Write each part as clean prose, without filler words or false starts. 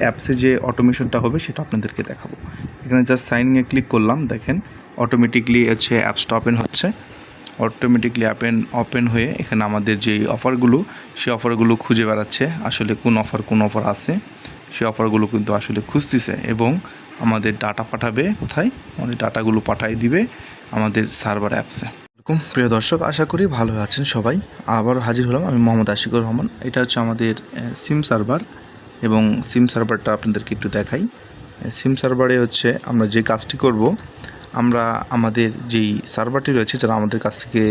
অ্যাপসে যে অটোমেশনটা হবে সেটা আপনাদেরকে দেখাবো। এখানে জাস্ট সাইনিংয়ে ক্লিক করলাম, দেখেন অটোমেটিকলি অ্যাপসটা ওপেন হচ্ছে। অটোমেটিকলি ওপেন হয়ে এখানে আমাদের যে অফারগুলো সেই অফারগুলো খুঁজে বেড়াচ্ছে, আসলে কোন অফার আছে সেই অফারগুলো কিন্তু আসলে খুঁজতেছে এবং আমাদের ডাটা পাঠাবে কোথায়, আমাদের ডাটাগুলো পাঠিয়ে দিবে আমাদের সার্ভার অ্যাপসে। এরকম প্রিয় দর্শক, আশা করি ভালো আছেন সবাই। আবার হাজির হলাম, আমি মোহাম্মদ আশিকুর রহমান। এটা হচ্ছে আমাদের সিম সার্ভার এবং সিম সার্ভারটা আপনাদেরকে একটু দেখাই। সিম সার্ভারে হচ্ছে আমরা যে কাজটি করব, আমরা আমাদের যেই সার্ভারটি রয়েছে, যারা আমাদের কাছ থেকে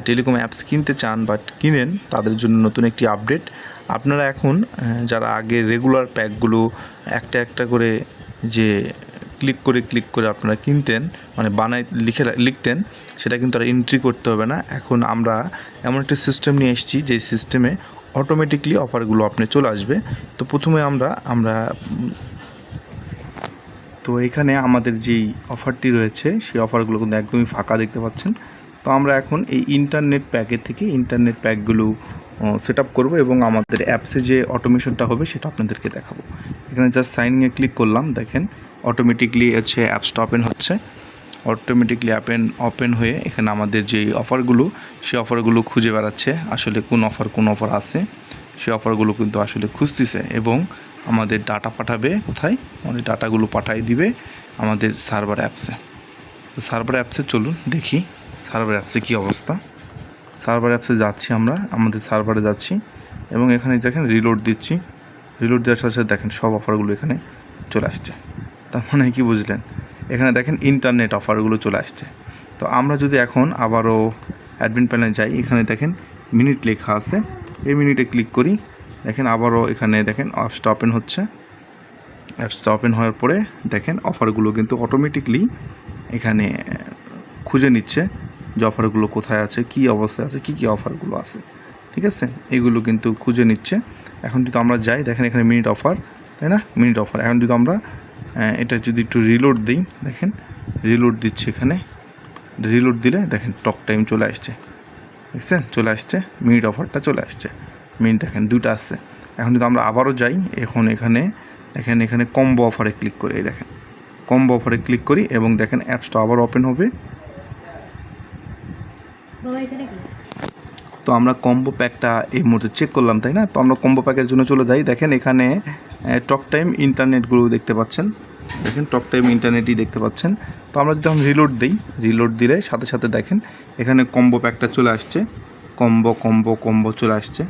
টেলিকম অ্যাপস কিনতে চান বা কিনেন তাদের জন্য নতুন একটি আপডেট। আপনারা এখন যারা আগে রেগুলার প্যাকগুলো একটা একটা করে যে ক্লিক করে আপনারা কিনতেন, মানে লিখতেন, সেটা কিন্তু আর এন্ট্রি করতে হবে না। এখন আমরা এমন একটা সিস্টেম নিয়ে এসেছি যে সিস্টেমে অটোমেটিকলি অফারগুলো আপনি চলে আসবে। তো প্রথমে আমরা তো এখানে আমাদের যেই অফারটি রয়েছে সেই অফারগুলো কিন্তু একদমই ফাঁকা দেখতে পাচ্ছেন। তো আমরা এখন এই ইন্টারনেট প্যাকের থেকে ইন্টারনেট প্যাকগুলো সেট আপ করবো এবং আমাদের অ্যাপসে যে অটোমেশনটা হবে সেটা আপনাদেরকে দেখাবো। এখানে জাস্ট সাইনিংয়ে ক্লিক করলাম, দেখেন অটোমেটিকলি অ্যাপসটা ওপেন হচ্ছে। অটোমেটিকলি ওপেন হয়ে এখানে আমাদের যেই অফারগুলো সেই অফারগুলো খুঁজে বেড়াচ্ছে, আসলে কোন অফার আছে সেই অফারগুলো কিন্তু আসলে খুঁজতেছে এবং আমাদের ডাটা পাঠাবে কোথায়, আমাদের ডাটাগুলো পাঠিয়ে দিবে আমাদের সার্ভার অ্যাপসে। তো সার্ভার অ্যাপসে চলুন দেখি সার্ভার অ্যাপসে কী অবস্থা। সার্ভার অ্যাপসে যাচ্ছি, আমরা আমাদের সার্ভারে যাচ্ছি এবং এখানে দেখেন রিলোড দিচ্ছি। রিলোড দেওয়ার সাথে সাথে দেখেন সব অফারগুলো এখানে চলে আসছে। তার মানে কি বুঝলেন, এখানে দেখেন ইন্টারনেট অফারগুলো চলে আসছে। তো আমরা যদি এখন আবারও অ্যাডমিন প্যানেলে যাই, এখানে দেখেন মিনিট লেখা আছে, এই মিনিটে ক্লিক করি, দেখেন আবারও এখানে দেখেন অ্যাপসটা ওপেন হচ্ছে। অ্যাপসটা ওপেন হওয়ার পরে দেখেন অফারগুলো কিন্তু অটোমেটিকলি এখানে খুঁজে নিচ্ছে যে অফারগুলো কোথায় আছে, কী অবস্থায় আছে, কী অফারগুলো আছে, ঠিক আছে, এগুলো কিন্তু খুঁজে নিচ্ছে। এখন যদি আমরা যাই, দেখেন এখানে মিনিট অফার, তাই না, মিনিট অফার। এখন যদি আমরা এটা যদি একটু রিলোড দিই, দেখেন রিলোড দিচ্ছে, এখানে রিলোড দিলে দেখেন টক টাইম চলে আসছে, দেখছেন চলে আসছে, মিনিট অফারটা চলে আসছে, মিনিট দেখেন দুটো আসছে। এখন যদি আমরা আবারও যাই, এখন এখানে কম্বো অফারে ক্লিক করি, এই দেখেন কম্বো অফারে ক্লিক করি এবং দেখেন অ্যাপসটা আবার ওপেন হবে। তো আমরা কম্বো প্যাকটা এই মুহূর্তে চেক করলাম, তাই না। তো আমরা কম্বো প্যাকের জন্য চলে যাই, দেখেন এখানে টক টাইম ইন্টারনেটগুলো দেখতে পাচ্ছেন, দেখেন টক টাইম ইন্টারনেটই দেখতে পাচ্ছেন। তো আমরা যদি এখন রিলোড দিই, রিলোড দিলে সাথে সাথে দেখেন এখানে কম্বো প্যাকটা চলে আসছে, কম্বো চলে আসছে,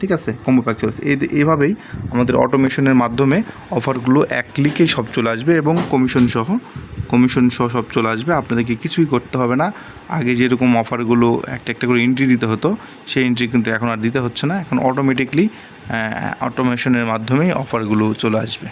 ঠিক আছে, কম্বো প্যাক চলে আসছে। এইভাবেই আমাদের অটোমেশনের মাধ্যমে অফারগুলো এক ক্লিকেই সব চলে আসবে এবং কমিশন সহ সব চলে আসবে। আপনাদেরকে কিছুই করতে হবে না। আগে যেরকম অফারগুলো একটা একটা করে এন্ট্রি দিতে হতো, সেই এন্ট্রি কিন্তু এখন আর দিতে হচ্ছে না। এখন অটোমেটিকলি অটোমেশনের মাধ্যমেই অফারগুলো চলে আসবে।